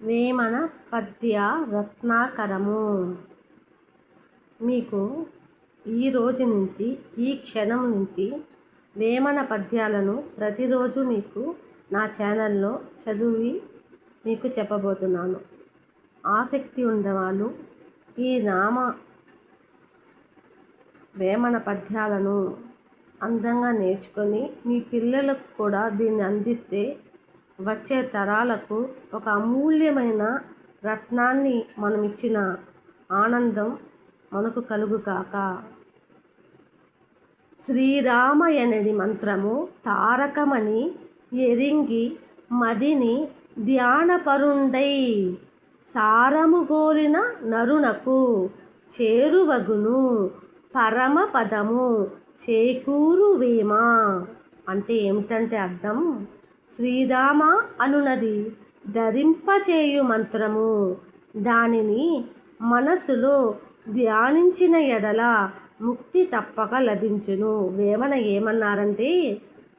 వేమన పద్య రత్నాకరము. మీకు ఈ రోజు నుంచి, ఈ క్షణం నుంచి వేమన పద్యాలను ప్రతిరోజు మీకు నా ఛానల్లో చదివి మీకు చెప్పబోతున్నాను. ఆసక్తి ఉండేవాళ్ళు ఈ వేమన పద్యాలను అందంగా నేర్చుకొని మీ పిల్లలకు కూడా దీన్ని అందిస్తే వచ్చే తరాలకు ఒక అమూల్యమైన రత్నాన్ని మనం ఇచ్చిన ఆనందం మనకు కలుగుగాక. శ్రీరామయనడి మంత్రము తారకమని ఎరింగి మదిని ధ్యానపరుండై సారముగోలిన నరునకు చేరువగును పరమపదము చేకూరువేమ. అంటే ఏమిటంటే అర్థం, శ్రీరామ అనునది ధరింపచేయు మంత్రము. దానిని మనసులో ధ్యానించిన ఎడల ముక్తి తప్పక లభించును. వేమన ఏమన్నారంటే,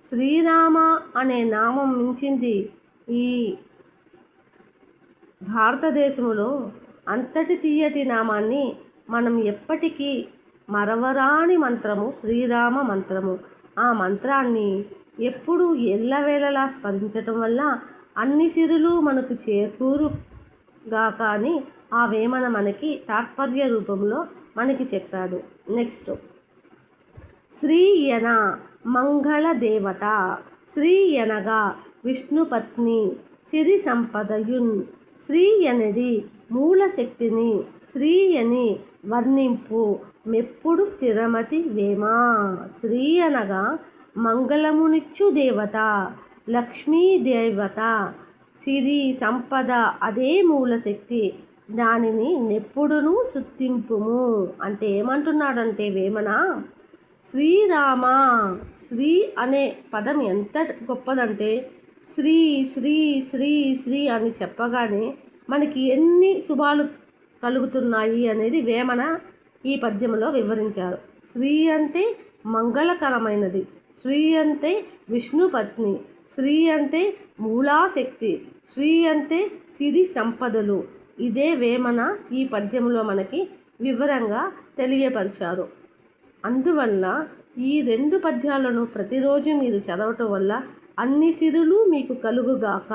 శ్రీరామ అనే నామం మించింది ఈ భారతదేశంలో అంతటి తీయటి నామాన్ని మనం ఎప్పటికీ మరవరాని మంత్రము శ్రీరామ మంత్రము. ఆ మంత్రాన్ని ఎప్పుడు ఎల్లవేళలా స్మరించటం వల్ల అన్ని సిరులు మనకు చేకూరుగాక అని ఆ వేమన మనకి తాత్పర్య రూపంలో మనకి చెప్పాడు. నెక్స్ట్, శ్రీ యన మంగళ దేవత. శ్రీ యనగా విష్ణుపత్ని సిరి సంపదయున్. శ్రీ యనడి మూల శక్తిని శ్రీ యని వర్ణింపు మెప్పుడు స్థిరమతి వేమ. శ్రీ అనగా మంగళమునిచ్చు దేవత, లక్ష్మీ దేవత, సిరి సంపద, అదే మూలశక్తి. దానిని నెప్పుడును స్తుతింపుము. అంటే ఏమంటున్నాడంటే వేమన, శ్రీరామ, శ్రీ అనే పదం ఎంత గొప్పదంటే, శ్రీ శ్రీ శ్రీ శ్రీ అని చెప్పగానే మనకి ఎన్ని శుభాలు కలుగుతున్నాయి అనేది వేమన ఈ పద్యంలో వివరించారు. శ్రీ అంటే మంగళకరమైనది, శ్రీ అంటే విష్ణుపత్ని, శ్రీ అంటే మూలాశక్తి, శ్రీ అంటే సిరి సంపదలు. ఇదే వేమన ఈ పద్యంలో మనకి వివరంగా తెలియపరిచారు. అందువల్ల ఈ రెండు పద్యాలను ప్రతిరోజు మీరు చదవటం వల్ల అన్ని సిరులు మీకు కలుగుగాక.